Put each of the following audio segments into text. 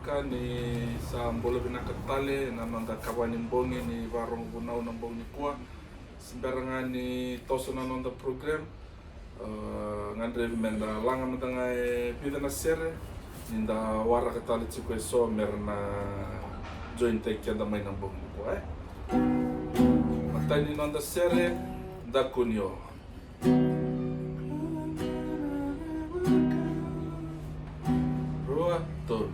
ka ni sa mbola binakatale na mandakawan ng bongi ni varong bunaw ng bongi kuwa sembarangan ni toso na nonda program ngandre menda langa matangai pida na sere ninda wara katale chiko so merna join take kenda mai ng bongi kuwa matani nonda sere da kunyo Rua tol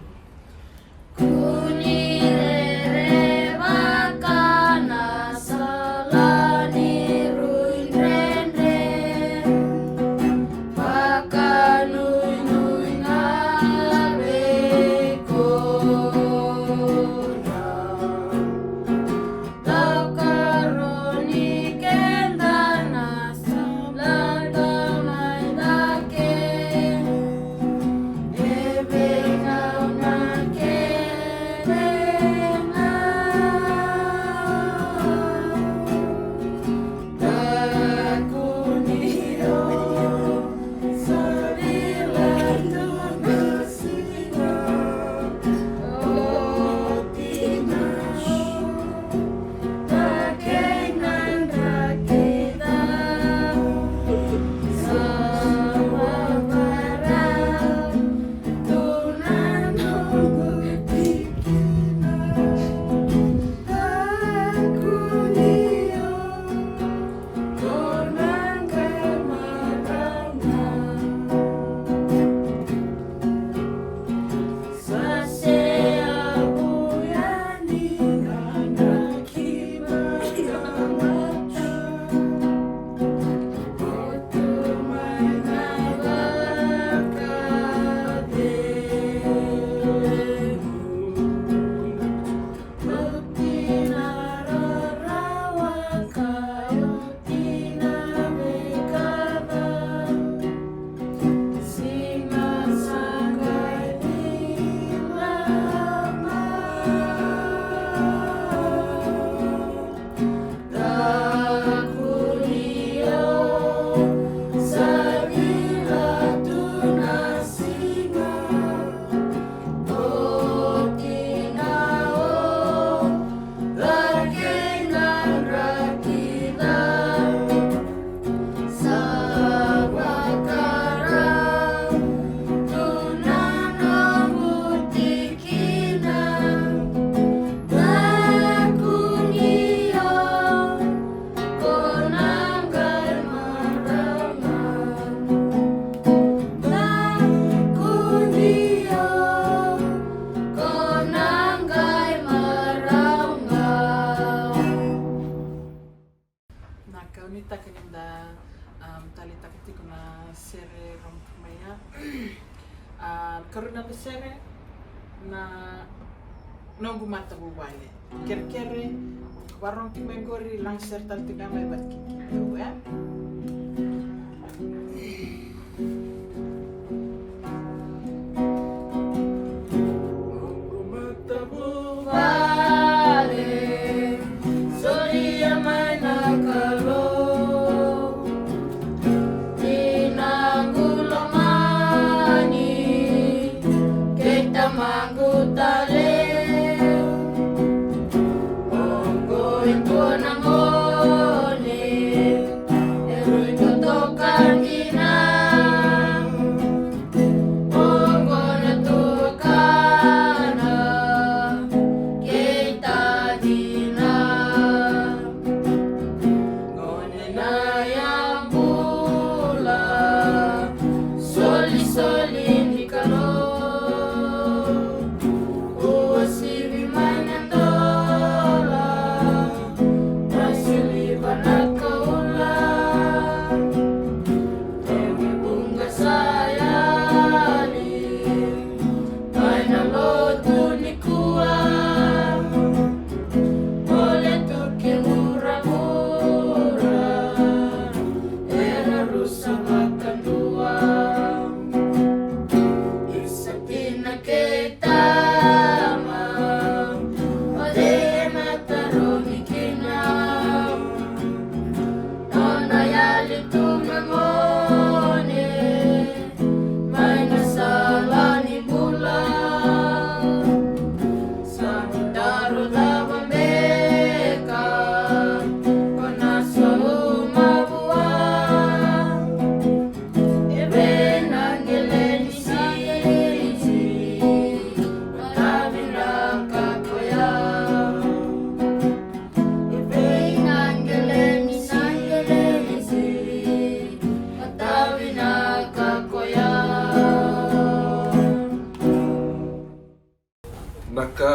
Kaunita kanimda talita kiti kuna sere rompumaya karuna be sere na no gumata buwale kerkere warong timengori lang sertan tigamay bat kiki ya Onggo ito nang ole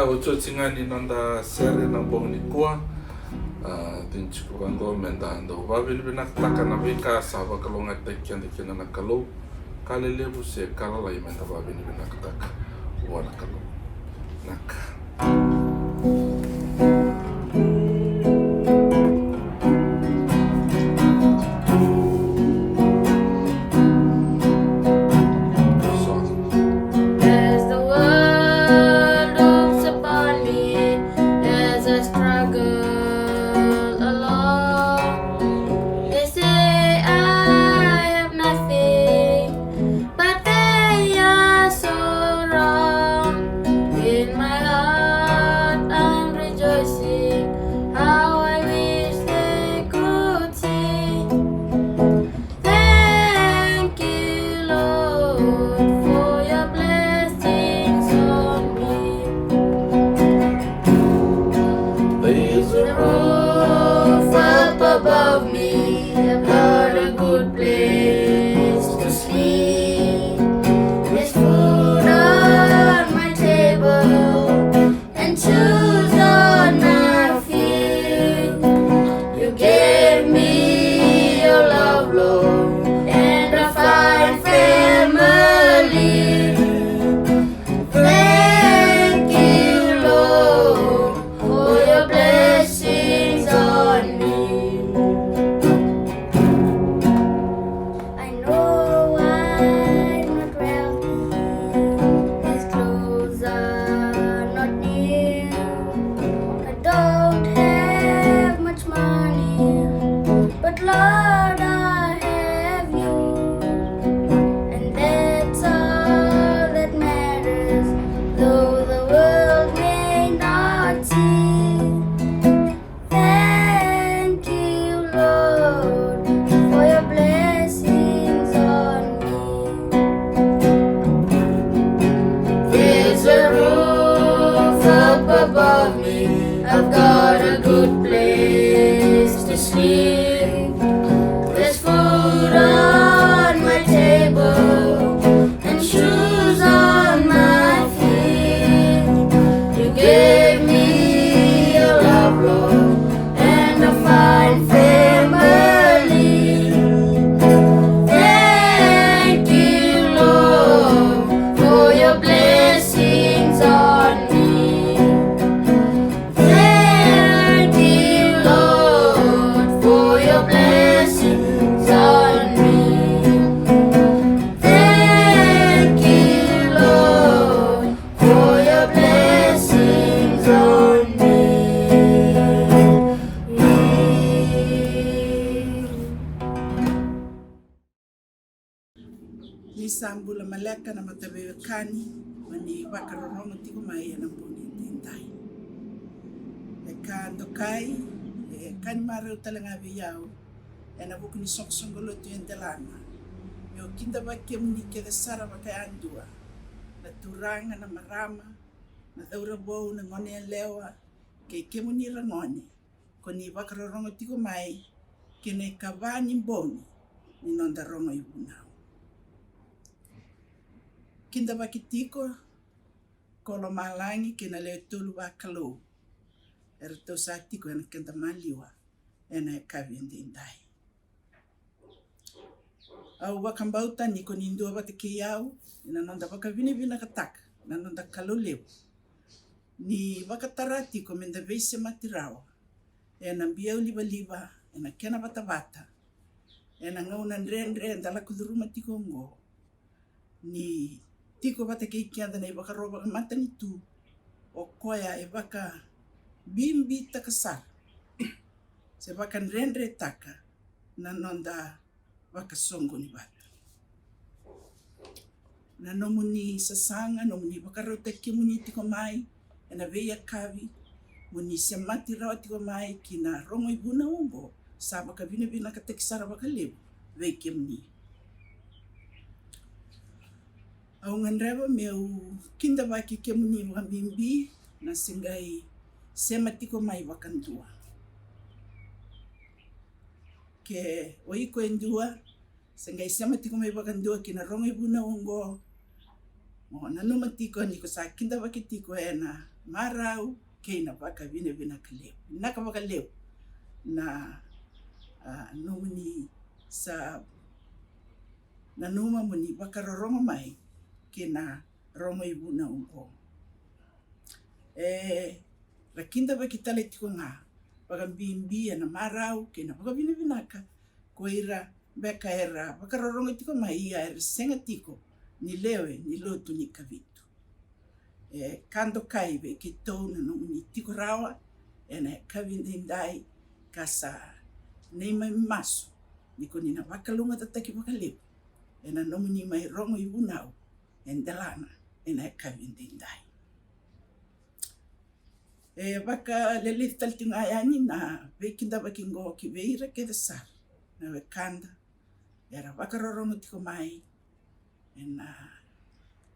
Ina uchochingani nanda sere na boni kua. Tinchiku kango menda ando babil binak taka na bika saba kalonga tekian tekian na kalau kalelebu se kalala menda babil binak taka wana kalau nak. As the world looks upon me, as I struggle along, they say I have nothing, but they are so wrong. In my heart I'm rejoicing, how I wish they could see. Thank you, Lord, for your blessings on me. There's The roof up above me, I've got a good place to sleep. There's food on my table and shoes on my feet. You gave me your love, Lord, and a fine family. Thank you, Lord, for your blessings on me. I know I'm not wealthy, these clothes are not new. I don't have much money, but Lord, I have you, and that's all that matters, though the world may not see. Thank you, Lord, for your blessings on me. There's a roof up above me, I've got a good place to sleep. There's food on my table and shoes on my feet. You gave me your love, Lord, and a fine family. Thank you, Lord, for your blessings on me. Thank you, Lord, for your blessings on me. Thank you, Lord, for your blessings on me. Ni sambula maleka na matawekani mani wakarorongo tiko mai na mboni tintai. Le kando kai le kani mare utalanga viyao ena buku ni soksongolo tu entelana. Yo kinda bakia muni ke sara bakai andua. Na turanga na marama na daura bou na ngone lewa ke muni rangone. Koni wakarorongo tiko mai kene kavani mboni ni nonda rongo ibunao. Kinda bakitiko kolo malangi kena le tulu bakalo. Erto satiko ena kenda maliwa ena kavi ndindai. Au bakambauta niko nindua batike yau ina nonda bakavini vina kataka na nonda kaloleu. Ni bakatarati ko menda veise matirawa. Ena biau liba ena kena bata ena ngauna ndre ndala kuduruma tiko ngo. Ni tiko bata keikianda na ibaka roba mata ni tu o koya ibaka bimbi takasar se baka nrendre taka na nonda baka songo ni bata na nomuni sasanga nomuni baka rota kimuni tiko mai ena veia kavi muni se mati rawa tiko mai kina rongo ibuna umbo sa baka vina katekisara baka lebu vei kimuni. Au nganrewa meu kinda baki kemuni wakambimbi na singai sematiko mai wakandua. Ke oiko endua singai sematiko mai wakandua kina rongo ibuna ungo Mo na numa tiko ni ko sa kinda wakitiko na marau kei na waka vina kaleu. Naka waka leu na numuni sa na numa muni waka rorongo mai ke na rongo ibu na ungo. Rakinda wakitale tiko nga waka bimbi na marau ke na waka vina ka ko ira beka era waka rorongo tiko mai ia senga tiko ni lewe ni lotu ni kavitu. Kando kai be ki tau na no ni tiko rawa na kavindindai kasa nei mai maso ni ko ni na wakalunga tataki wakaleu na no ni mai rongo i bunau dalana na kavindindai. Waka lele taltinga yani na be kinda wakingo ki veira ke desar na we kanda era waka rorongo tiko mai na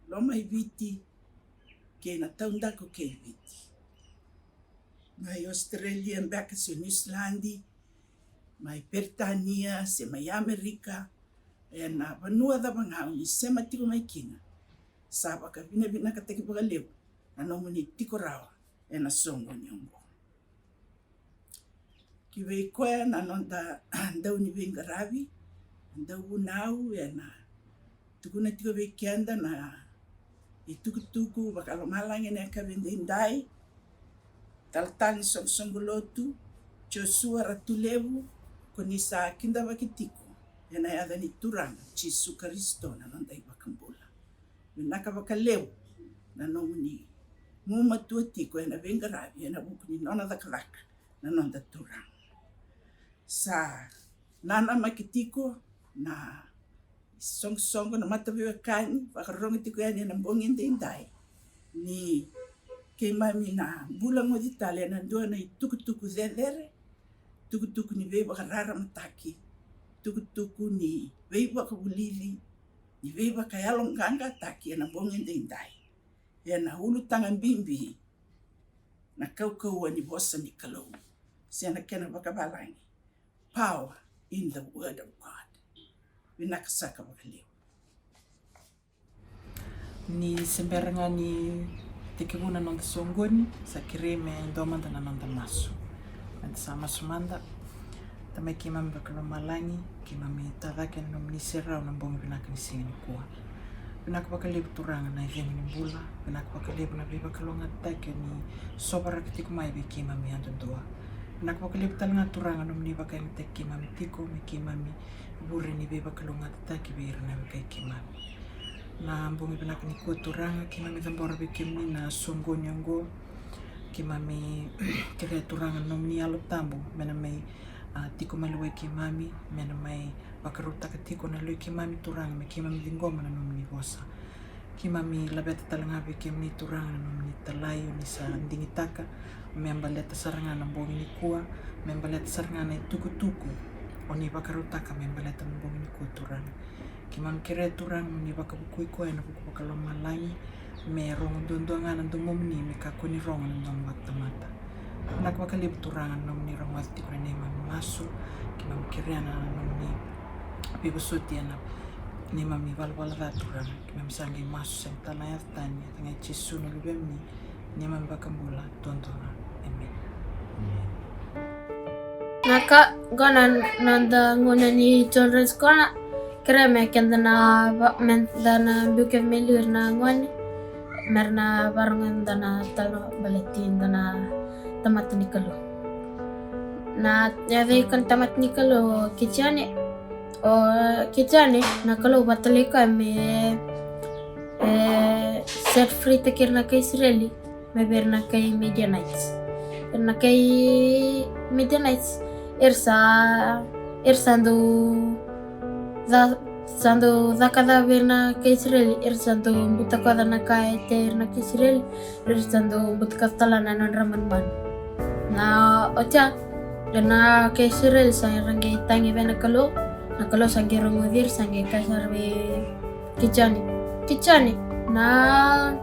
loma i viti ke na taunda ko ke viti. Mai Australia mbaka se New Zealandi, mai Britania, se mai Amerika, na vanua da vangau ni se matiko mai kina. Sa waka vina ka teki waka leu, na nomu ni tiko rawa, na songo nyongo. Ki wei koe na nonda ndau ni venga ravi, ndau unau, na tukuna tiko wei kianda na i tuku wakalomalangi na kavindindai, taltali songo lotu, Joshua ratulevu, koni sa kinda wakitiko, na yada ni turanga, Jesu Kristo na nonda i wakambula. Naka wakaleu, na nomu ni nguma tua tiko, na venga ravi, na wuku ni nona dakalaka, na nonda turanga. Sa nana makitiko, na songo na matawiwa kani, wakarongo tiko yani na mbongi ndai ni kei mami na bulang o d'Italia na ndua na i tukutuku zedere, tukutuku ni vei wakarara mataki, tukutuku ni vei wakabulili, ni vei wakayalonganga taki na mbongi ndai na hulu tangan bimbi na kau ni bosa ni kalau. Siya kena wakabalangi. Power in the word of God. Vinakasaka wakaleu. Ni semberenga ni tekevuna nonda songoni sa kireme ndomanda na nonda masu. Nanda sa masu manda tamai kimami bakalomalangi kimami tadake no mnisera na mbongi vinaka ni singi kuwa. Vinaka wakalebu turanga na ivemi ni mbula. Vinaka wakalebu na viva kalonga take ni sobara kitiko maibe kimami andondua. Vinaka wakalebu talanga turanga no mni wakaingi take kimami tiko me kimami bure ni viva kalonga take beira na wakai kimami. Na mbongi vinaka ni kuwa turanga kimami tambora bikimni na songoni ango kimami kere turanga no mni alo tambu mena mai tiko maluwe kimami mena mai wakarutaka tiko na lui kimami turanga me kimami lingoma na no mni vosa kimami labeta talanga bikimni turanga no mni talayo ni sa ndingitaka me ambaleta saranga na mbongi ni kuwa me ambaleta saranga na tuku oni wakarutaka me ambaleta na mbongi ni kuwa turanga kimami kere turanga ni wakabukui koe na buku wakalomalangi me rongo ndondoanga na ndomomni me kakoni rongo na ndomo watamata. Nak wakalibu turanga na mni rongo wati kore nema masu kimami kere na mni bibusoti na nema mi walwala da turanga kimami sangi masu sang tanaya tanya tanga Jesu na lubemni nema mi bakambula tondona. Amen. Naka gona nanda ngona ni children's kona kreme kendana dana buke melur na ngoni merna barangan dana talo baletin dana tamat nikalo na yave kan tamat nikalo kichane na kalau batale ka me set free tekirna ka Israeli me berna kay Midianites berna kay Midianites Sando zakada verna ka Israel sando butakada na ka eterna ka Israel sando butkatala na ramanban na ocha na ka Israel sa rangi tangi vena kalo sangi rongodir sangi kasarve kichani na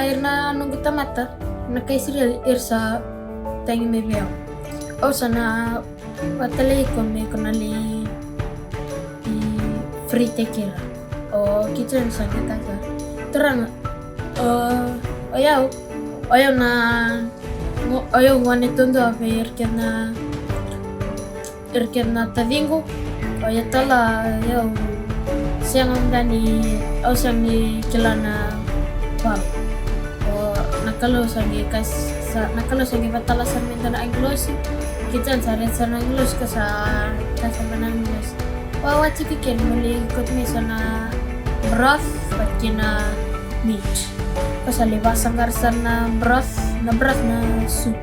irna nungguta mata na ka Israel sa tangi mebeo o sana batale kome konali free tekira o kitchen sangi kasa terang ayaw ngwan itundo ave irkena tavingu ayaw tala ayaw siang ni kilana bang nakalo sangi batala sarmentana anglosi kitan sana anglos kasa Anglos wawa chikiken muli ikut sana broth patkina meat kasali basanggar sana broth na soup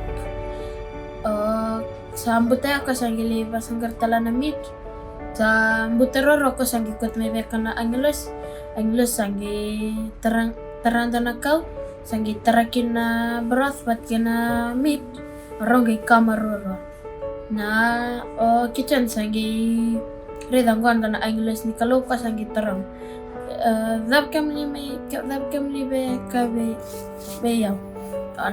sa ambutaya kasangili basanggar tala na meat sa ambuteroro kasanggi ikut mebekana Anglos sangi terang kau sangi terakin na broth patkina meat rongi kamaroro na kitchen sangi redangwan na Anglos ni kaloka sangi terang dab kam li be yaw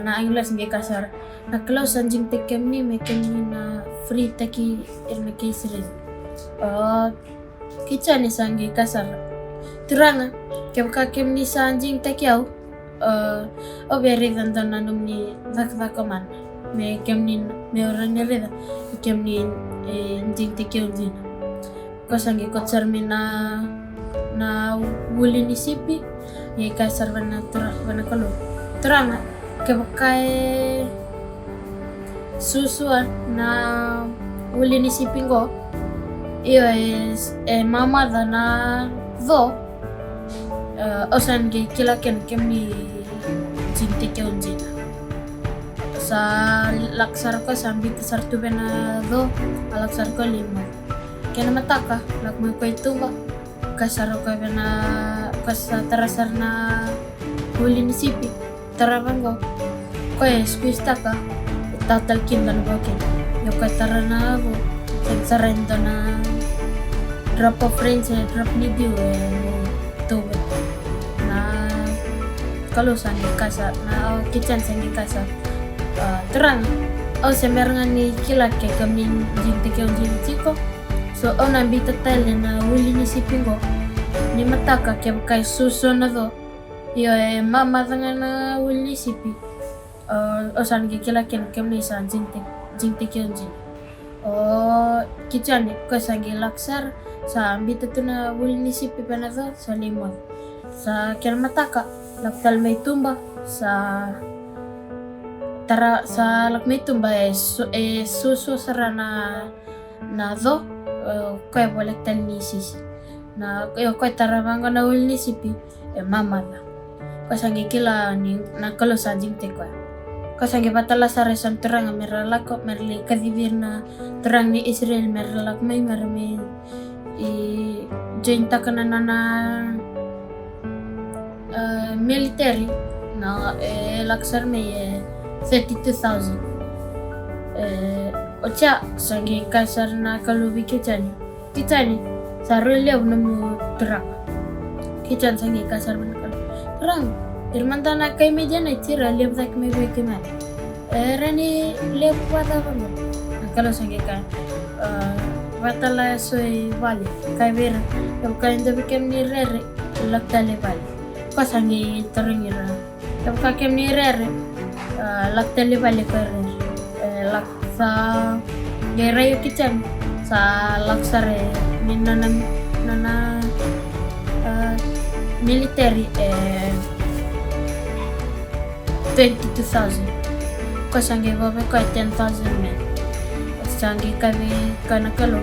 na Anglos ni kasar na kalau sanjing tekem ni na free taki irna kisri kitchen ni sangi kasar terang kem ni sanjing tekiau oberi dan nanum ni vakaman me kem ni me orang ni reda kem ni jing tekiau jing kosangi kotsar mina na wuli ni sipi ye kasar bana kalau terang kebakai susu na wuli ni sipi go iyo mama dana do osan gi kilaken kemi jinti keunjina sa laksar ko sambi tesar tu bena do alaksar ko 5 kena mataka lak mo ko ituba kasar ko bena kasa terasar na huli ni sipi taraban go ko squeeze taka tatal kin dan boke yo ka tarana go sarento na drop of friends drop ni view to na kalau sangi kasar na kitchen sangi kasar terang semerangan ni kila ke kami jinti ke jiko so nambi tatal na wuli ni sipingo ni mataka ke kai susu na do yo mama na wuli sipi sangi kila ke kami san jinti ke kitchen ko sangi laksar sa ambita tu na wuli ni sipi panado sa limon sa mataka laktal may tumba sa lak may tumba susu sarana na do kaya boleh tal ni sisi na kaya tarabangan na wuli ni sipi mama na kasangi kila ni na kalau sanjing teko kasangi batala sa resan terang meralako merli kadivir na terang ni Israel meralak may marami jointa ka na military na laksar may 32,000 ocha sangi kasar na kalubi kitani sa relief na mo terang kitchen sangi kasar man terang irmanta na kay media na tira relief tak may bekeman rani lep wata ba kalau sangi ka batala soy vale kay vera yung kain da bikem ni rere laktale vale kasangi terengira yung kakem ni rere laktale vale kare laksa gerayo kitchen sa laksare minana military 22,000 kasangi babe kay 10,000 men sangi kami kana kalau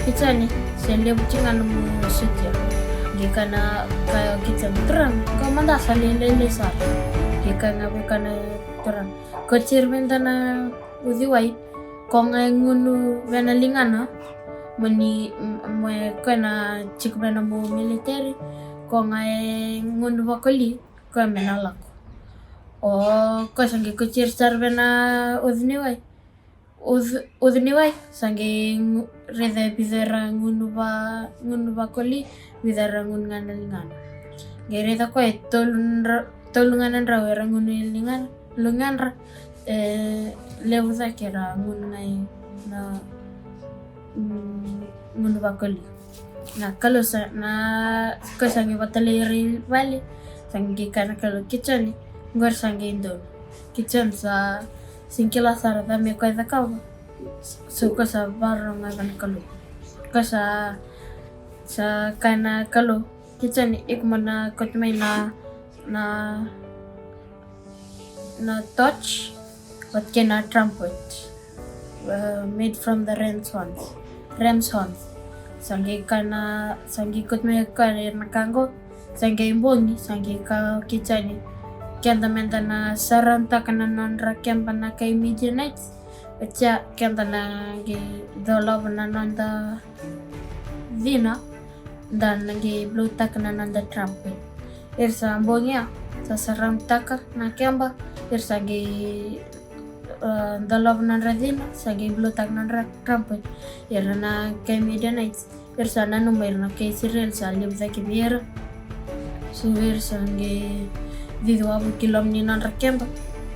kita ni sele bucingan mu sejak gikana kayo kita terang kau manda salile lesar gikana bekana terang kecir mentana uziwai kong ngunu benalingana meni me kana cik bena mu military kong ngunu bakoli ko menalak ko sangi kecir sar bena udniwai sangi reda bidera ngunu ba koli bidera ngun ngana gereda ko tolunganan ra era ngunu lungan ra lewza kera ngun ngai na ngunu ba koli na kalau na ko sangi batali vale sangi kana kalo kitchen ngor sangi indo kitchen sa singkila sara dami ko ida kawa suka sa barong akan kalo kasa sa kana kalo kitchen ikmana kotmay na touch but kena trumpet made from the ram's horns sangi kotmay kana nakango sangi imbongi sangi ka kitchen kenda menda na saranta kana nondra kempa na kay Midianites Baca kenta na gi dolo na nanda vina dan lagi blutak na nanda trumpet. Irsa ambongnya sa saram taka na kemba irsa gi dolo na vina sa gi blutak na trumpet. Irna na kay Midianites irsa na numero na kay Israel sa libda kibira. So irsa gi vidwa bu kilom ni nanda kemba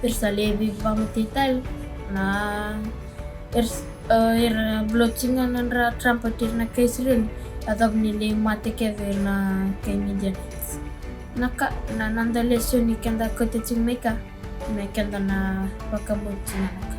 irsa lebi pamutital na blotchingan nandra trumpet na kay Israel atau nili mati kever na kay Midianites naka na nanda lesson ni kenda koteching meka na kenda na pakabuti na naka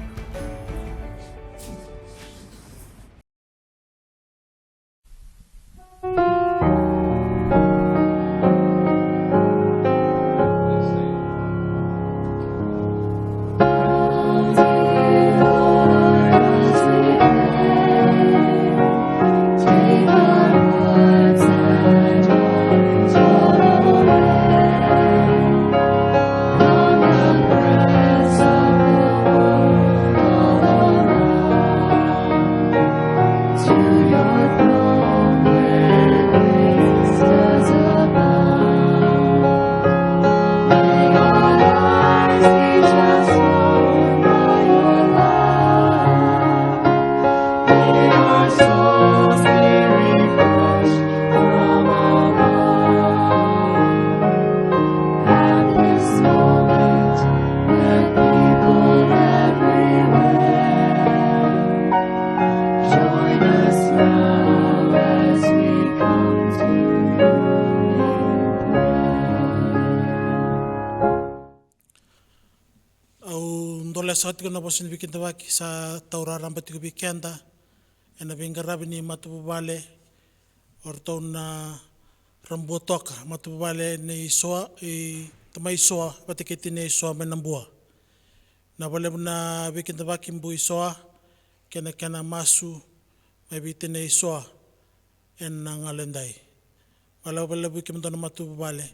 Saat ko na po sinibikin tawaki sa tauraran pati ko bikenda na bingarabi ni matubale orto na rambotok matubale ni soa tamay soa pati kiti ni soa menambua na bale na bikin tawaki mbu soa kena masu may bitin ni soa en nang alenday wala bale bikin to na matubale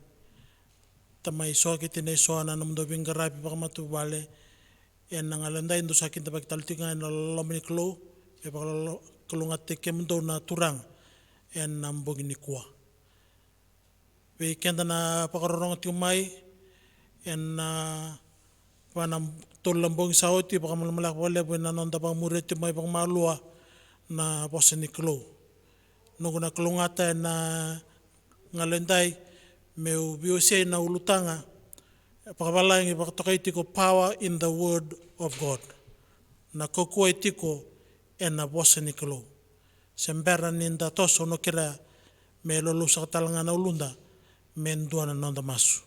tamay soa kiti ni soa na namdo bingarabi pa matubale en nangalanda indo sakin tabak taltinga na lomini klo e bakal kelungate kemdo na turang en nambog ni kwa be kenda na pakarorong tiumai en na panam tolambong saoti baka malak wala bu na nonda bang muret tiumai bang malua na bosen ni klo no na kelungata na ngalendai meu biose na ulutanga pakabalangi pakatokay tiko power in the word of God. Na kokuay tiko na bosa ni kalo. Sembera ninda toso no kira me lolo sa katalanga na ulunda men dua na nonda masu.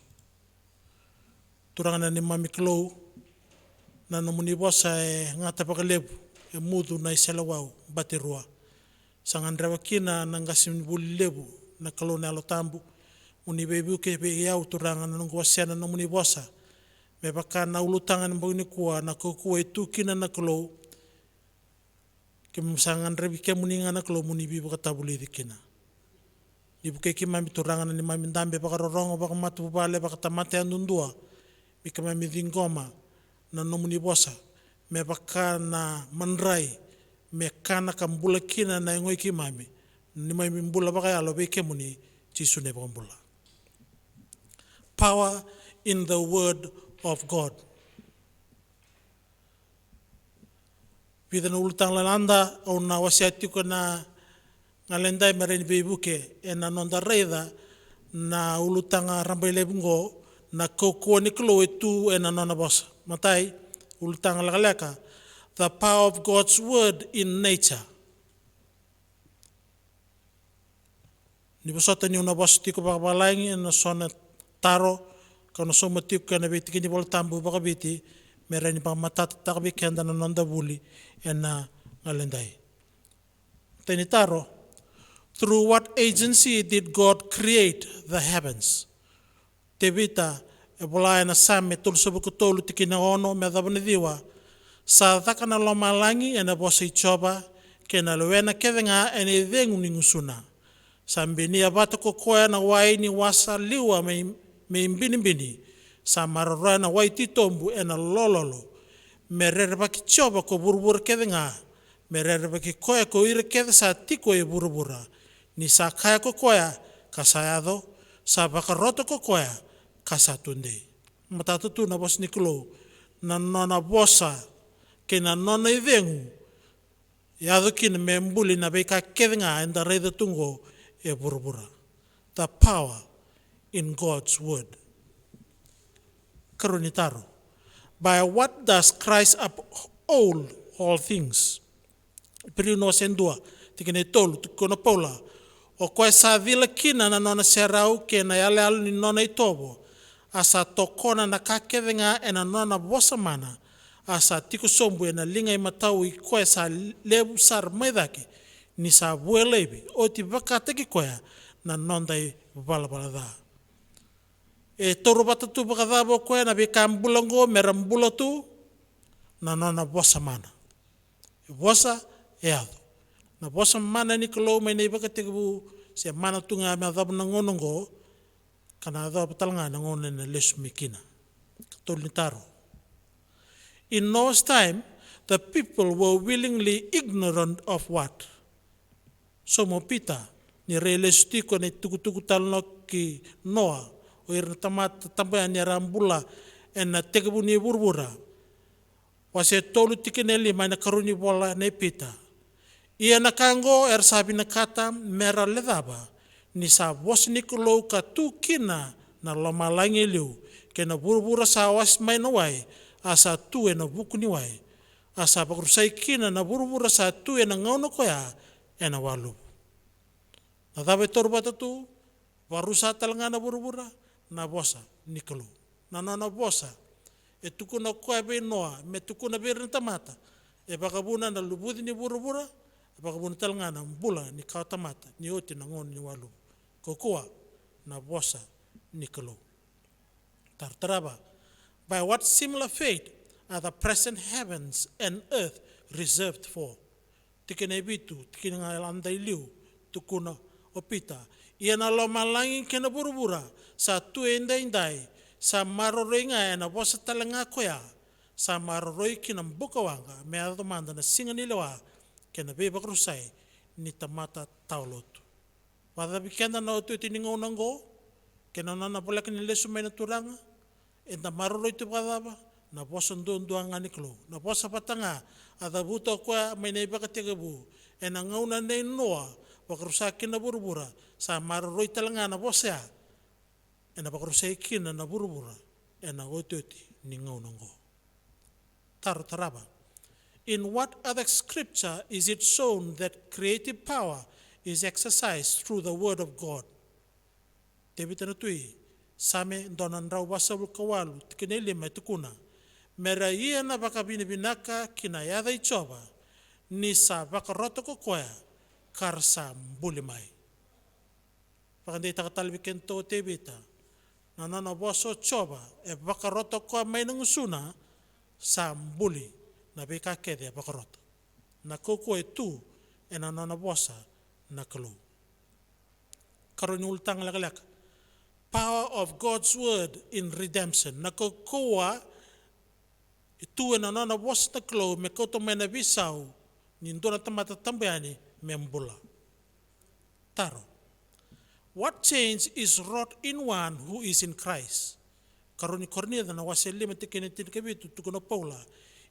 Turangan na ni mami kalo na namuni bosa ngata pakalebu mudu na iselawau batirua. Sangan rewakina nanggasim buli lebu na kalo na alotambu. Uni bebu ke be yau turangan nang kuasiana na muni bosa me baka na ulutangan mboni kuwa na kokuwa itu kina na klo kemsangan rebi ke muni ngana klo muni bi baka tabuli dikina ibu ke kimami turangan ni mami ndambe baka rorongo baka matu bale baka tamate andundua bika mami dingoma na no muni bosa me baka na manrai me kana kambula kina na ngoi kimami ni mami mbula baka yalo be ke muni chisune baka mbula. Power in the word of God. Pida na ulutang lalanda o na wasiati ko na ngalendai marin bebuke na nonda reida na ulutang rambay lebungo na kokuwa ni klo itu na nona bosa. Matai ulutang lakaleka. The power of God's word in nature. Ni bosota ni una bosa tiko pakabalangi na sonat taro kana so matiu kana be tikini bol tambu baka biti merani pa matata takbi kenda na nonda buli ena ngalendai. Tani taro, through what agency did God create the heavens? Tevita e bola na same tul sobu kutolu tikina ono me dabane diwa sa takana loma langi ena bosi choba kena luena kevenga ene dengu ningusuna. Sambini abata kokoya na waini wasa liwa me imbini sa marora na waiti tombu ena lololo merere baki choba ko burbur kevenga merere baki koya ko ire keve sa tiko e burbura ni sa kaya kokoya kasayado sa bakaroto kokoya kasatunde matatutu na bos niklo na nona bosa ke na nona idengu yado kin membuli na beka kevenga enda reda tungo e burbura. The power in God's word. Karunitaro. By what does Christ uphold all things? Pirino sendua tikene tolu tikona pola o koe sa vila kina na nona serau ke na yale alu ni nona itobo asa tokona na kakevenga e na nona bosa mana asa tiku sombu e na linga i matau i koe sa lebu sar maidake ni sa bue lebi o ti baka teki koea na nonda i balabala da. E toru bata tu baka da bo koea na bika ambulango merambula tu na nona bosa mana. E bosa e ado. Na bosa mana ni kalau mai nei baka teki bu se mana tu ngā mea dabu na ngonongo kana dabu talanga na ngone na lesu mikina. Tolu ni taro. In Noah's time, the people were willingly ignorant of what? Somo pita ni reles tiko ni tuku talno ki Noa o ira tamata tambaya ni rambula ena tekebu ni burbura wase tolu tikineli mana karuni bola ne pita ia nakango sabi nakata mera ledaba ni sa bos nikolo ka tukina na lomalangi liu kena burbura sa was mai no wai asa tu ena buku ni wai asa bakrusai kina na burbura sa tu ena ngono koya ena walu. Na dabe torbata tu warusa talanga na burbura na bosa nikolo na nona bosa e tuku na koe be noa me tuku na be tamata e bakabuna na lubudi ni burbura e bakabuna talanga na mbula ni kau tamata ni oti na ngon ni walu kokua na bosa nikolo. Tartaraba, by what similar fate are the present heavens and earth reserved for? Tikene bitu tikene ngalanda iliu tukuna opita ia na lomalangi kena burbura sa tu indai sa marorenga na bosa talanga koya sa maroroi kina mbukawanga me ado manda na singa ni lewa kena beba krusai ni tamata taulotu wada bikenda na otu tiningo nango kena na bolak ni lesu me na turanga enda maroroi tu badaba na bosa ndondoanga ni klo na bosa patanga ada buto kwa me nei bakategebu ena ngauna nei noa bakarusa kina burbura sa maroroi talanga na bosa ena bakarusa kina na burbura ena ototi ni ngaunango. Taraba. In what other scripture is it shown that creative power is exercised through the word of God? Tebitana tui same donan rau basabul kawalu tikene lima tukuna mera ia na baka binaka kina yada ichoba ni sa baka roto ko koya karsa bulimai. Pakandai takatalbi kento tebita na nana boso choba e baka roto ko mai nangusuna sa buli na beka kede baka roto na koko e tu e na nana bosa na kalu. Karoni ultang lakalaka. Power of God's word in redemption. Na kokoa itu na nana bosa na kalu me koto me na bisau nindona tamata tambayani membula. Taro. What change is wrought in one who is in Christ? Karoni kornia na waseli matikene tinkebitu tukono Paula.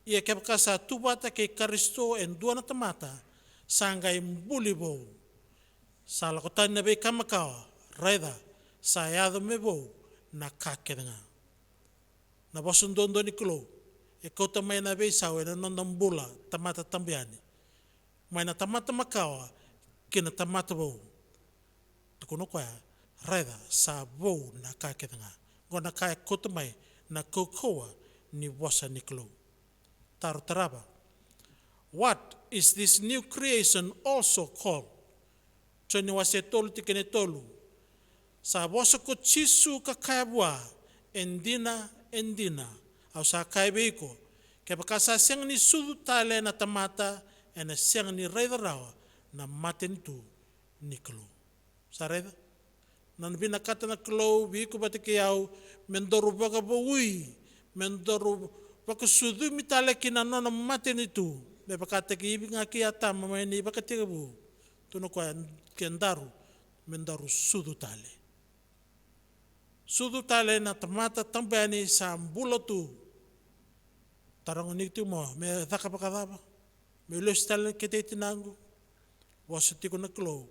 Ia kepakasa tubata ke Kristo en dua na tamata sangai mbulibo. Salakotan na be kamakawa raida sayado mebo na kakenga. Na bosundondo ni klo e kota mai na be sawe na nondambula tamata tambiani. Mai na tamata makawa kina tamata bo. Tukono kwa raida sa bo na kakenga. gona kai kotamai na kokoa ni wasa niklo. Taro taraba. What is this new creation also called? Toni wase tolu tikene tolu. Sa wasa ko chisu ka kaibwa endina. Au sa kaibeiko. Ke baka sa siang ni sudu tale na tamata e na siang ni reida rawa na maten tu niklo. Sa reida? Nan bina kata na klo biku batike au mendoru baka bawui. Mendoru baka sudu mitale kina nona maten itu. Be baka teki ibi ngaki ata mamaini baka teka bu. Tuno kwa kendaru mendoru sudu tale. Sudu tale na tamata tambani sa mbula tu. Tarang ni tu mo me dhaka pakadaba. Me los tale kete tinangu. Wasati ko na klo.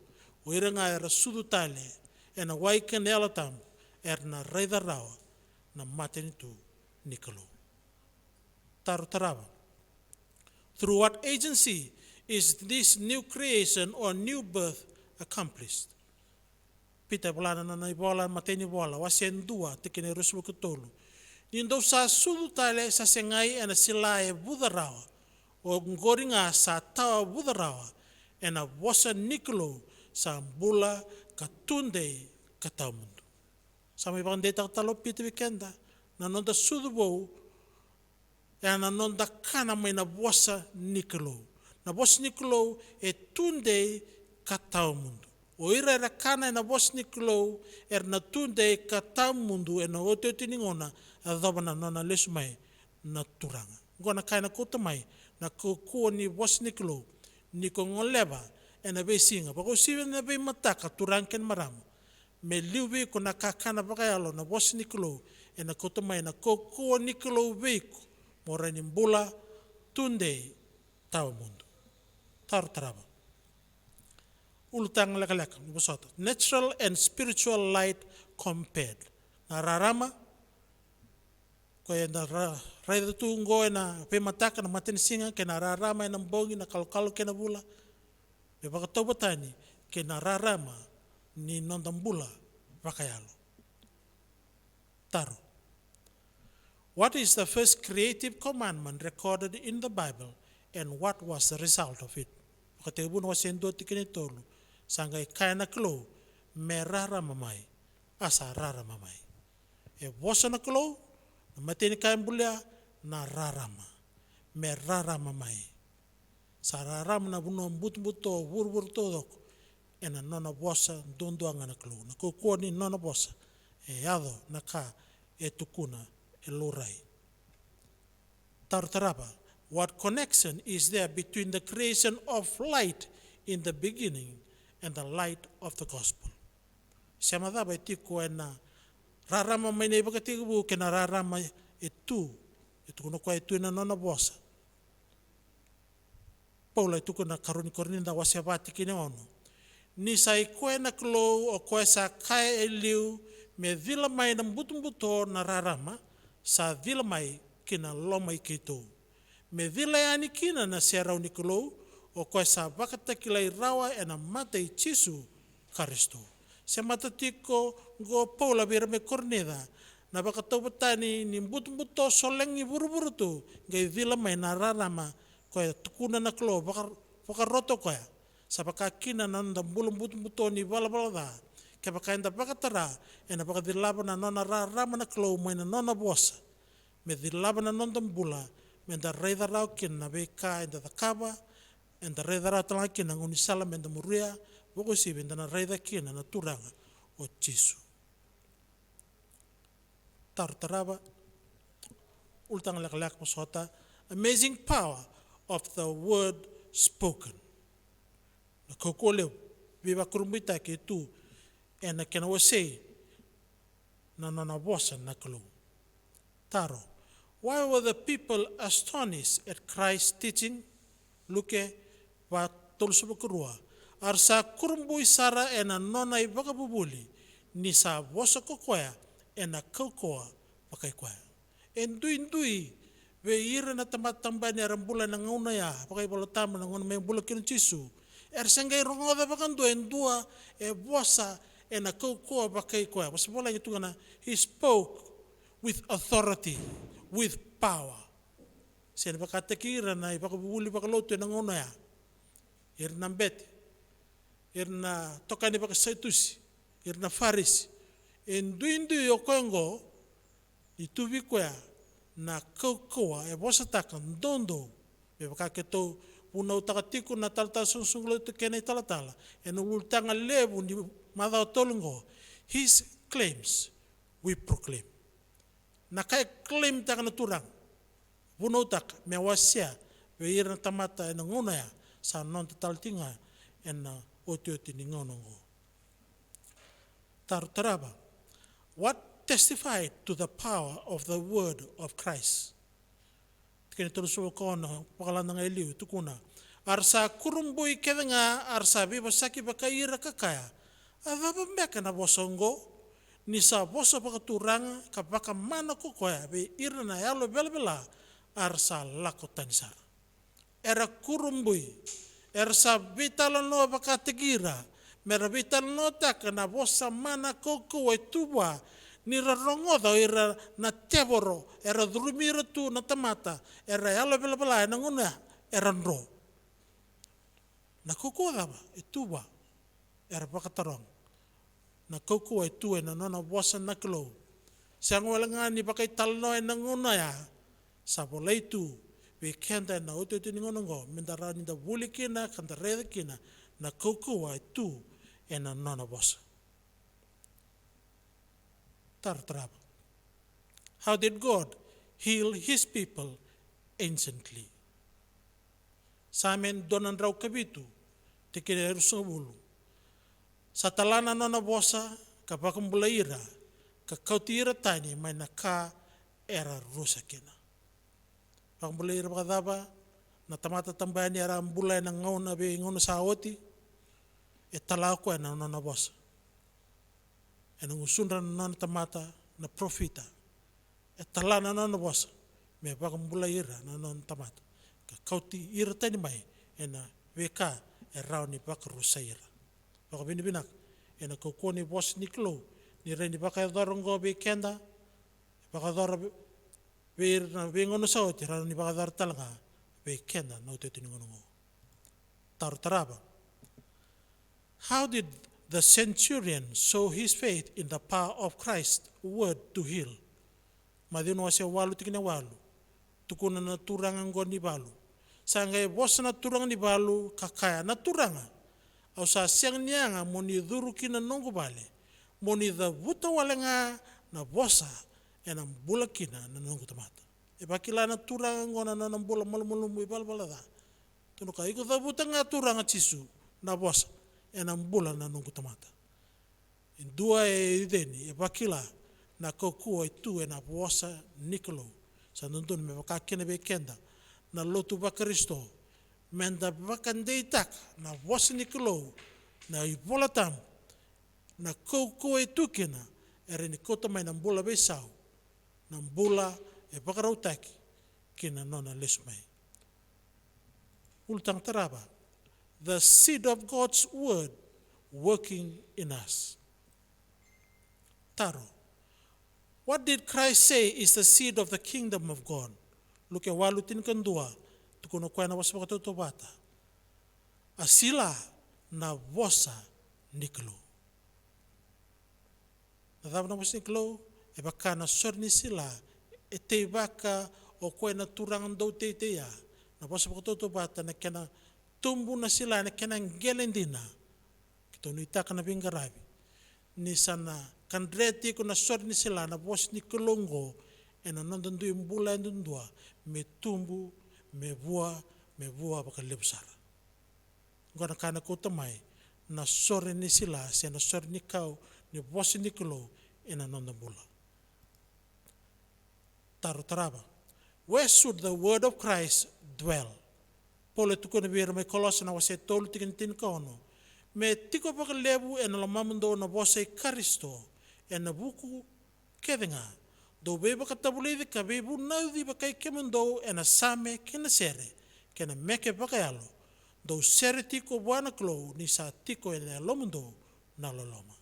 Oira nga era sudu tale. Ena waiken elatam. Erna reida rawa. Na maten tu niklo. Taru taraba. Through what agency is this new creation or new birth accomplished? Pita bulana na ibola mateni bola wasen dua tekene ruslu ketolu. Nindo sa sudu tale sa sengai ena silae budarawa o ngoringa sa tawa budarawa ena wasa niklo sa bula katunde katamundu. Sama ibang deta talo pita wikenda na nonda sudu bou ena nonda kana mai na wasa niklo. Na wasa niklo e tunde katamundu. O ira era kana na wasa niklo na tunde katamundu ena ote tiningona adobana nona lesmai na turanga. Gona kaina kota mai na kukua ni wasa niklo ni ko ngoleba ena be singa. Bako siwe na be mataka turangken maramu. Me liuwe ko na kakana bakayalo na wasa niklo ena kota mai na kukua niklo veiku. Mora ni mbula tunde tawa mundu. Taru taraba. Ulutang laka-laka. Natural and spiritual light compared. Na rarama. Kaya na raida tu ngo na pemataka na matin singa. Kaya na rarama na mbongi na kalu-kalu kena bula. Bebaka taubatani. Kaya na rarama ni nondambula bakayalo. Taru. What is the first creative commandment recorded in the Bible and what was the result of it? Katebun wasendo tikene tolu sangai kaina klo me rara mamai asa rara mamai. E bosa na klo mateni kain bulia na rarama me rara mamai. Sa rarama na buno but-buto bur todo ena nona bosa dondoanga na klo. Na kokoni nona bosa e ado na ka e tukuna e lurai. Tartaraba. What connection is there between the creation of light in the beginning and the light of the gospel? Siamadaba itiko ena rarama mai nei bakatiku kena rarama itu kuno kwa itu na nona bosa. Paula itu na karuni da wasiabati kine ono. Ni sai koena klo o koe sa kai eliu me vila mai na buto na rarama sa vila mai kina lomai kito. Me vila yani kina na serau nikolo o koe sa bakatakilai rawa e na matei Chisu Karisto. Se matatiko go Paula bira me korneda na bakataubatani ni buto solengi buru tu gai vila mai na rarama koe tukuna na klo bakaroto koe. Sa bakakina na ndambulum buto ni bala da. Ke bakainda bakatara e na bakadilaba na nona rarama na klo mai na nona bosa. Me dilaba na nondambula me da reida rau kin na beka enda da kaba enda reida rau tala kin na ngunisala me da muria boko si benda na reida kin na turanga o Chisu. Tartaraba ultang lak pasota amazing power of the word spoken. Na kokoleu viva kurumbita ke tu ena kena wase na nona bosa na klo. Taro. Why were the people astonished at Christ's teaching? Luke wa tolusubukurua. Arsa kurumbui sara ena nona i bakabubuli ni sa bosa kokoya ena kokoa pakai koya. Endui ve ira na tamatamba ni arambula na ngauna ya pakai bola tama na ngona me bula kinu Chisu. Sangai rongoda bakandu endua e bosa e na koukoa wakai koe. Wasa pola i tungana, he spoke with authority, with power. Sena wakatakira na i wakabuli wakalotu e na ngona ya. Irna mbete, irna tokani wakasaitusi, irna farisi. E nduindu i o koengo, i tuvi koea na koukoa e wasataka ndondo. Me wakaketou una utakatiku na talata sungsulo tu kene talatala. E na ultanga levu ni madao tolungo. His claims we proclaim. Na kai claim taka na turang. Una utaka me wasia we irna tamata e na ngona ya sa non taltinga e na oti ni ngonongo. Taraba. What testified to the power of the word of Christ? Kene tolu so kono pakalanda ngai liu tukuna arsa kurumbui kedenga arsa biba saki bakaira kakaya avaba meka na bosongo ni sa boso pakaturanga kapaka mana kokoya be irna yalo belbela arsa lako tanisar era kurumbui ersa vitalo no bakategira mera vitalo no taka na bosa mana koko e tuwa ni rarongoda era na tevoro era drumira tu na tamata era yalo bela na nguna era nro na koko daba etuba era pakatarong na koko e na nona bosa na klo sangwala ngani pakai talno e na nguna ya sabolaitu we kenda na oto ni ngonongo mendara ni da bulikina kanda redkina na koko e na nona bosa. Tartraba. How did God heal his people anciently? Samen donan rau kabitu, tikere rusabulu. Sa talana nona bosa, kapakambulaira, kakautira tani, may naka era rusakina. Pakambulaira bakadaba, na tamata tambani era ambulay ng ngauna be nguna sa oti, e talako e na nona bosa. E nang usunra na tamata na profita. E talana na bosa. Me bakambula ira na tamata. Ka kauti ira tani mai. E na weka e rao ni baka rusa ira. Baka binibinak. E na koko ni bosa ni klo. Ni re ni baka dharongo be kenda. Baka dhara be ira na be ngono saoti. Rao ni baka dhara talanga be kenda na utetu ni ngono. Taraba. How did the centurion saw his faith in the power of Christ's word to heal? Madino asya walu tikina walu. Tukuna na turangan go ni balu. Sanga e bosa na turang ni balu kakaya na turanga. Au sa siyang niya nga moni dhuruki na nongo bale. Moni the buta walenga na bosa e na bulakina na nongo tamata. E bakila na turangan go na nambula malumulumu ibalbalada. Tunuka iko the buta nga turanga chisu na bosa. E na mbula na nungu tamata. Indua e ideni, e bakila na kokua e tu e na bosa nikolo. Sa nundun me wakakene be kenda. Na lotu bakaristo. Menda bakandeitak na bosa nikolo. Na ibolatam. Na kokua e tu kena. Ere ni kota mai na mbula be sao. Na mbula e bakarautaki. Kena nona lesmai. Ultang taraba. The seed of God's word working in us. Taro. What did Christ say is the seed of the kingdom of God? Look at walutin kandua. Tukuno kwa na waspa katotobata. Asila na bosa niklo. Nadab na bosa niklo. E baka na sorni sila. E te baka o kwa na turangan daw te ya. Na bosa katotobata na kena tumbu na sila na kenang gelendina. Kito nuita ka na bingarabi. Ni sana kandreti ko na sor ni sila na bos ni kulongo. E na nandandu yung bula yung dundua. Me tumbu, me buwa baka lebsar. Ngona ka na kutamay na sor ni sila siya na sor ni kau ni bos ni kulo e na nandambula. Taraba. Where should the word of Christ dwell? Pole tuko na bira may kolosa na wase tolu tikintin ka ono. Me tiko pa lebu e na lamamando na wase karisto e na buku kedenga. Do beba katabulidi ka bebu naudi ba kay kemando e na same kina sere. Kena meke pa kayalo. Do sere tiko buwana klo ni sa tiko e na lomando na loloma.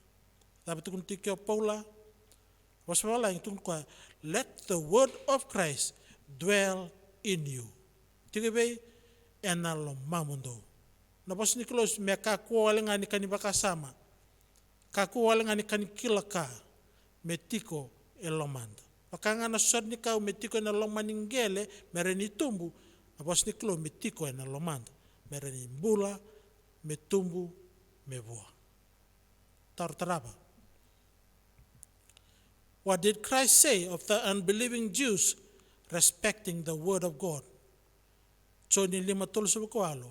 Tapi tukun tikio Paula, waswala yung tukun kwa, let the word of Christ dwell in you. Tigebe, enalo mamundo. Na bos ni close me kakuwa wala nga ni kanibaka sama. Kakuwa wala nga ni kanikilaka, metiko elomanda. Pakanga na susad ni kau metiko na lomaningele, mereni tumbu, na bos ni close metiko na lomanda. Mereni mbula, metumbu, mebua. Tartaraba. What did Christ say of the unbelieving Jews respecting the word of God? So ni 5:10,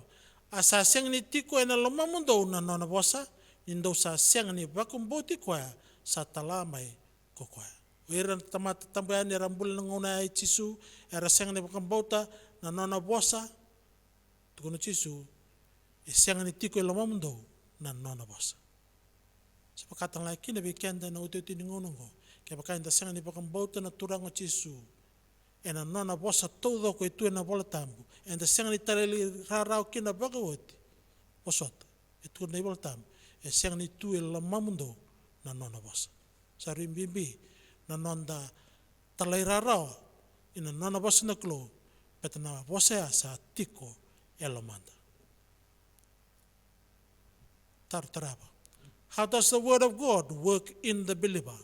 asa siang ni tiko na lomamundo na nona bosa, nindo sa siang ni bakumboti kwa sa talamay ko kwa. Wiran tamata tambayan ni rambul ng una ay Chisu, era siang ni bakumbota na nona bosa, tukuno Chisu, siang ni tiko na lomamundo na nona bosa. Sa pakatang laki na bikenda na ututi ni ngunong ko, kaya pakain da siang ni bakumbota na turang o Chisu, e na nona bosa todo ko itu na bola tambu, e da siang ni tareli rarau kina bagawati, bosot, itu na bola tambu, e siang ni tu el mamundo na nona bosa. Sa rimbimbi na nonda talai rarau, ina nona bosa na klo, peta na bosa sa tiko elomanda. Tartaraba. How does the word of God work in the believer?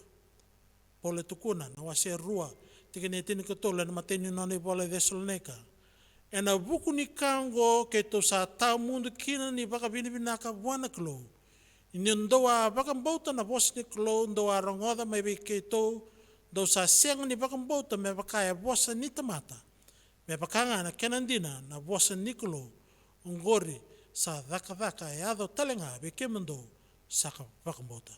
Pole tukuna na wase rua tikinetini kotola na mateni noni pole Thessalonica. E na buku ni kango ke to sa tau mundu kina ni baka binibinaka wana klo. Ini ndoa baka mbauta na bos ni klo ndoa rongoda mai ke to do sa siang ni baka mbauta me baka ya bosa ni tamata. Me baka na kenandina na bosa ni klo ngori sa dhaka ya do talenga be kemendo saka baka mbauta.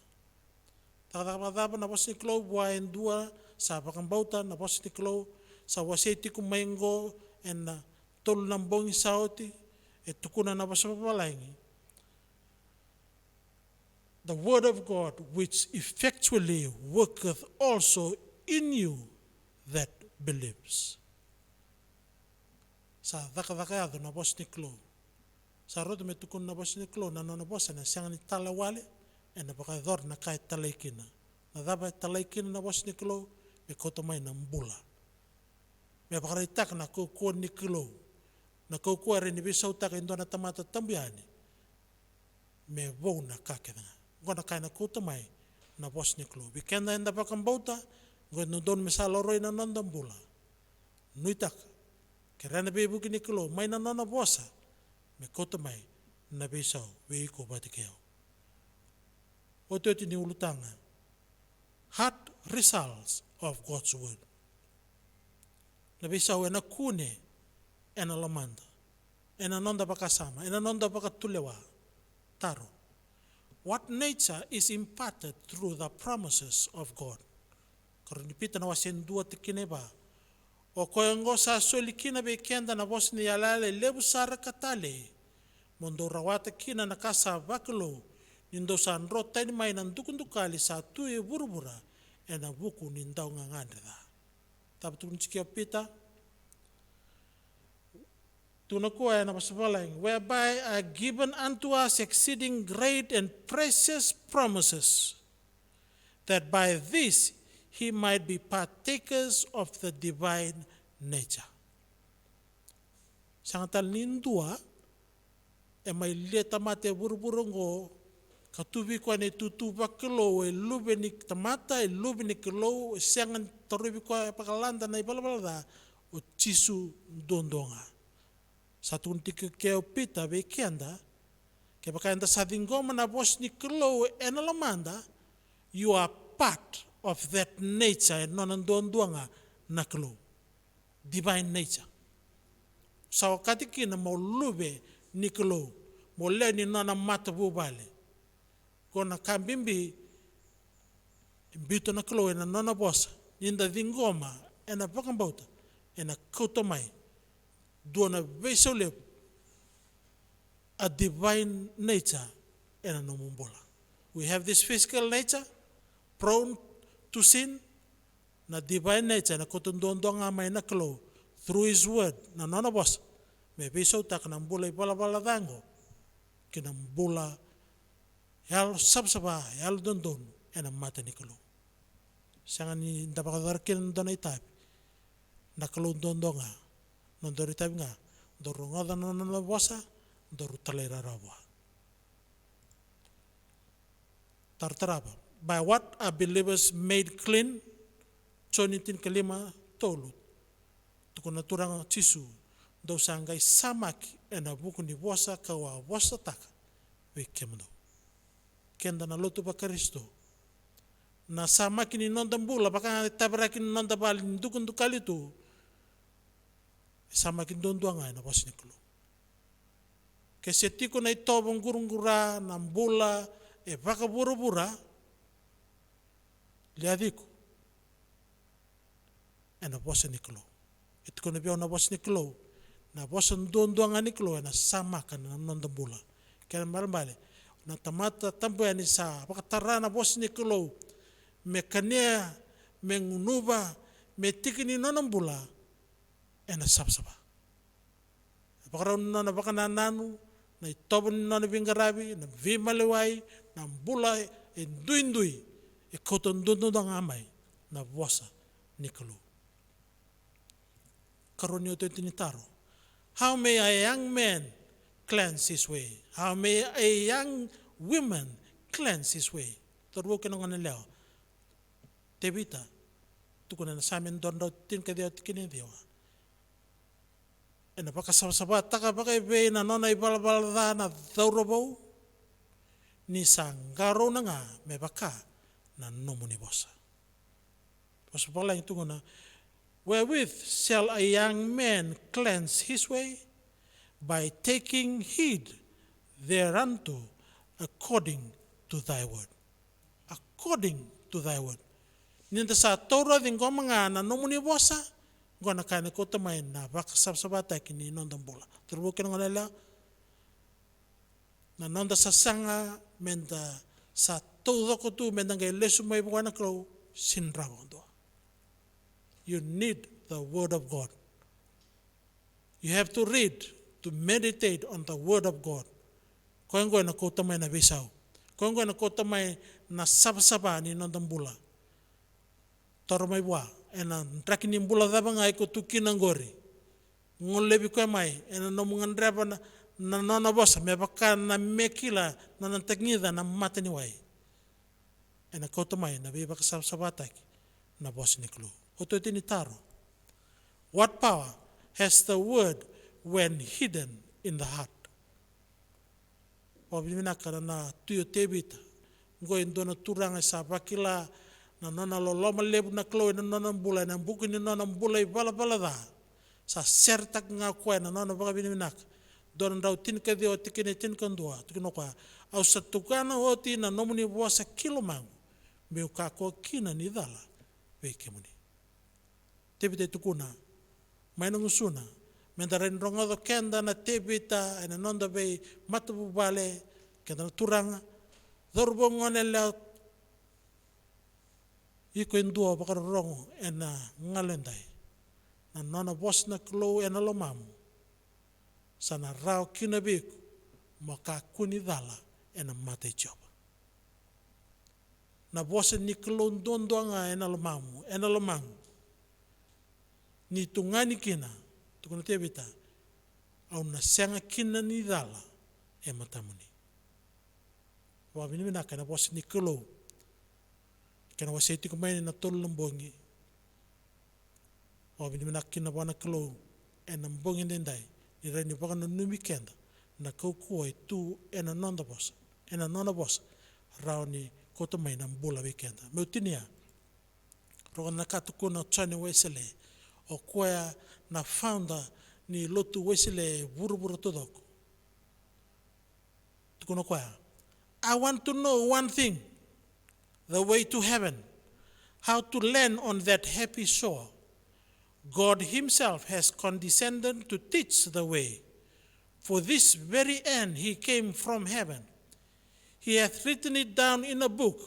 Takadakadaba na bos ni klo buain dua sa baka mbauta na bos ni klo sa waseti kumaingo en na tol nambongi saoti e tukuna na bos papalaingi. The word of God which effectually worketh also in you that believes. Sa dhaka na bos ni klo. Sa rodo me tukun na bos ni klo na nona bosa na siang ni talawale e na baka dhor na kai talaikina. Na dhaba talaikina na bos ni klo me kotomai na mbula. Me baka reitak na kukua ni klo. Na kukua rini bisau taka indo na tamata tambiani. Me vau na kakena. Gona kai na kotomai na bos ni klo. Bikenda enda baka mbauta, gona don me saloroi na nonda mbula. Nuitaka. Kerana bebuki ni klo, mai na nona bosa. Me kotomai na bisau weiko batikeo. Otoeti ni ulutanga. Heart results of God's word. Na bisau ena kune ena lamanda. Ena nonda bakasama, ena nonda bakatulewa. Taro. What nature is imparted through the promises of God? Karunipita na wasen dua tikine ba. O koyango sa solikina be kenda na bos ni alale lebu sara katale. Mondo rawata kina na kasa baklo. Nindo sa nrota ni may nandukundukali sa tuye burubura. E na buku nindaw nga ngandida. Tapos tunisikia pita. Tunakuha na masapalaing. Whereby are given unto us exceeding great and precious promises. That by this he might be partakers of the divine nature. Sangatal nindua, e may leta mate burburungo, katubi ko ni tutuba kilo, e lube ni tamata, e lube ni kilo, e siyangan tarubi ko pakalanda na ibalbalada, o chisu dondonga. Sa tuntik keo pita be kianda, ke pakayanda sa dingoma na bos ni kilo, e nalamanda, you are part of that nature and nonandonduanga naklo. Divine nature. Sa wakati kina mo lube niklo, mo le ni nona mata bubale. Kona kambimbi imbito naklo ena nona bosa, ninda dingoma ena pakambauta, ena kautomai, duona vesole a divine nature ena nomumbola. We have this physical nature, prone to sin, na divine nature na kutundondong amay na klo through His word na nona boss may biso tak na mbula ipalabala dango kinambula yal sabsaba yal dondon ena mata ni kalau. Sanga ni ndapakadar ken dona itapi. Na kalau dondonga, nondori itapi nga, doru ngoda nona bosa, doru talera rawa. Tartaraba. By what are believers made clean? Chonitin kalima tolut. Tukuna turang chisu. Dosangay samaki ena buku ni bosa kawa bosa taka. Wikemdo. Kenda na lotu pa Kristo. Na samaki ni nondambula baka tabaraki ni nondabali ni dukun dukalitu. Samaki donduanga na bosa ni kulo. Kesetiko na itobong gurung-gura nambula e baka bura-bura liadiko. Ena bosa ni kulo. Ito ko na biyaw na bosa ni kulo. Na bosa donduanga ni kulo na samaka na nondambula. Kaya malambali. Na tamata tambuya ni sa pakatara na bosa ni kulo. Me kania, me ngunuba, me tiki ni nonambula. Ena sab-saba. Pakaraw na baka nananu, na itobo ni nona bingarabi, na vimalewai, na mbula, e ndui-ndui, e koton dundang amay, na bosa ni kulo. Karonyo ito tinitaro. How may a young man cleanse his way? How may a young woman cleanse his way? Tarwo kinong anilao. Tebita, tukunan na sa amin doon daw tinkadewa tikinidiwa. E napakasabasaba, taka baka ibe na nona ibalbalada na daurabaw, ni sanggaro na nga, may baka na nomunibosa. Pasapala yung tungo na, wherewith shall a young man cleanse his way? By taking heed thereunto according to thy word. According to thy word. Ninta sa Torah din ko mga na nomunibosa, gona kaya ko tamay na baka sabsabata kini nondang bola. Turbukin nga nila, na nonda sa sanga, menda sa todo ko tu, menda ngay lesu may buwan na klo, sinrawang doa. You need the word of God. You have to read, to meditate on the word of God. Kung na ko tamay na bisaw. Kung na ko tamay na sabsaba ni nondang bola. Toro may buwa. Ena traki ni mbula daba nga iko tuki nangori. Ngolebi ko mai ena nomungan dreba na nona bosa me baka na mekila na nantagngida na mata ni wai. Ena ko mai na baka sabatak na bosa ni klo. Oto tinitaro. What power has the word when hidden in the heart? Pabimina kana na tuyo tebita. Ngoin dona turang sa bakila na nona loloma lebu na klo na nona mbula na buku ni nona mbula bala da sa sertak nga kwa na nona baka bininak don raw tin ka dio tikine tin kandua tikino kwa au sa tukana oti na nomuni bosa kilomang me ka ko kina ni dala be kemuni tebite tukuna mai nungusuna mendaren rongodo kenda na tebita na nonda be matu bale kenda turanga dorbongone iko indua bakarong ena ngalendai na nona bos na klo ena lomamu sana rao kinabiku maka kunidala ena mate joba na bos ni klo ndondoanga ena lomamu ni tungani kina tukuna tebita au na senga kina ni dala e matamuni wa binimina kana bos ni klo kena wasiti kumain na tol lembongi. O binimanakin na wana kalo ena mbongi nendai. Ni rani baka no numi kenda na kaukuai tu ena nonda bosa. Ena nonda bosa. Rao ni koto mai na mbula wikenda. Meutinia. Roga na katuko na Tony Wesley. O kuaya na founder ni lotu Wesley buru-buru todoko. Tukuno kuaya. I want to know one thing. The way to heaven, how to land on that happy shore. God himself has condescended to teach the way. For this very end he came from heaven. He hath written it down in a book.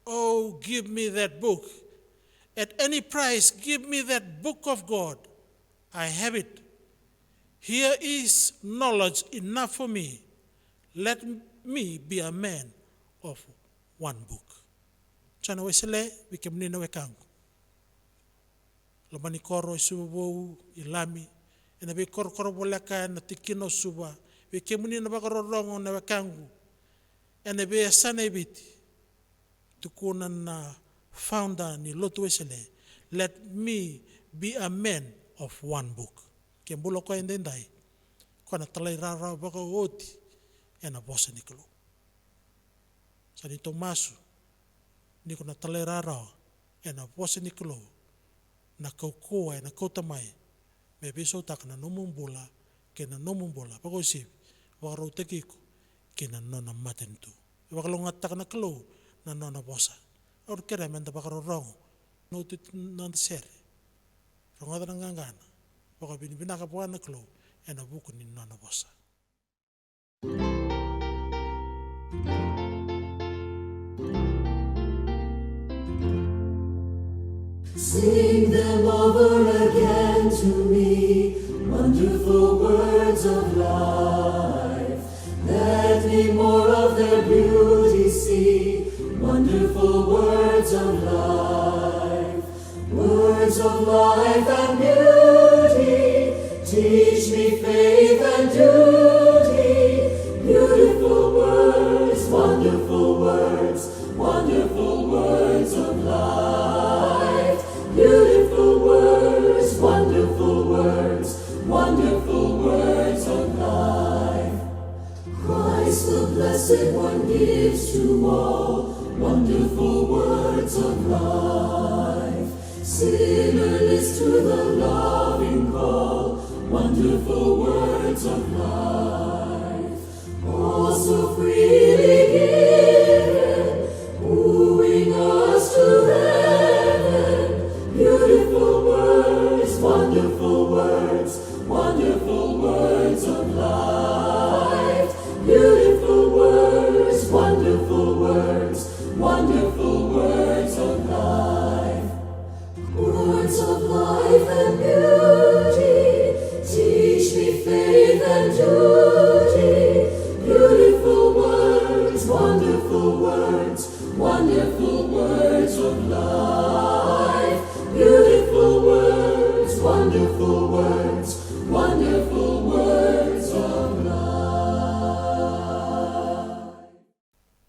Oh, give me that book. At any price, give me that book of God. I have it. Here is knowledge enough for me. Let me be a man of one book. sana wesele wike mnina wekangu. Lomani koro isubou ilami ena be koro bolaka na tikino suba wike mnina bakarorongo na wekangu ena be sana ibiti tukuna na founder ni lotu wesele. Let me be a man of one book. Kembulo ko endendai kona talai rara baka oti ena bosa niklo. Sani Tomasu ni kona talai rara ena bosa niklo na kaukoa ena kautamai me beso tak na nomumbula kena nomumbula bako si waro tekiko kena nona matentu. Wakalonga tak na klo na nona bosa. Or kera menda bakaro rongo no tu non ser. Rongo da ngangana. Baka binaka buana klo ena buku ni nona bosa. Sing them over again to me, wonderful words of life. Let me more of their beauty see, wonderful words of life. Words of life and beauty, teach me faith and duty. Beautiful words, wonderful words, wonderful words of life. Beautiful words, wonderful words, wonderful words of life. Christ the Blessed One gives to all wonderful words of life. Sinner, listen to the loving call, wonderful words of life. All so freely given, wooing us to heaven. Beautiful words, wonderful words, wonderful words of life. Beautiful words, wonderful words, wonderful words of life. Words of life and beauty, teach me faith and duty. Beautiful words, wonderful words, wonderful words of life. Beautiful words, wonderful words, wonderful words of life.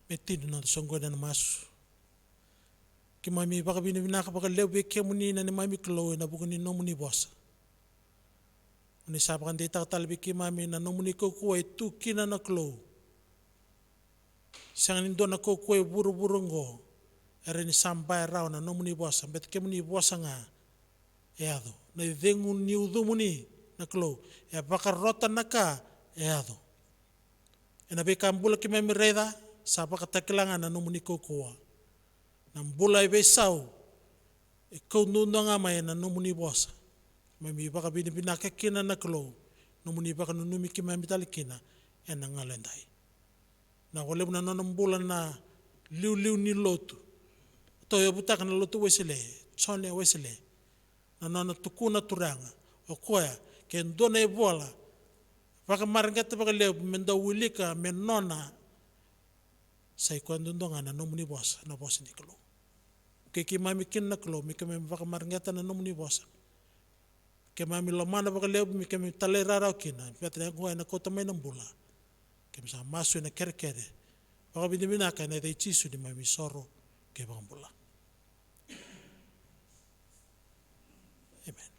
Metido na songo na masu. Kimami baka binaka baka lebe kemuni na ni mami klo na buku ni nomuni bosa. Ni sabakan dita talbi kimami na nomuni ko e tu kina na klo. Sang nindo na ko e buru-buru ngo. Ere ni sampai rao na nomuni bosa. Bet kemuni bosa nga. Eado. Na dengu ni udumuni na klo. E baka rota naka eado. E na beka ambula kimami reda. Sabaka takilangan na nomuni ko Nang bulay besau, ikaw nuna nga may na numuni bosa. May baka binakakina na klo, numuni baka nunumiki may mitalikina, yan ang ngalenday. Na wala mo na nanambulan na liw-liw ni lotu. Ito yung butak na lotu wesile, tsone wesile, na nanatukuna turanga, o kuya, kaya doon na ibola, baka marangata baka liw, mendawilika, menona, sa ikuan doon nga na numuni bosa, na bosa ni klo. Kaya mami kin na klo, mi kami baka marangeta na numuni bosa. Kaya mami lamana baka leo, mi kami taleraraw kina. Piyata na kuha na kota may nambula. Kaya sa maso na kere-kere. Baka biniminaka na ito chisu di mami soro kaya baka mbula. Amen.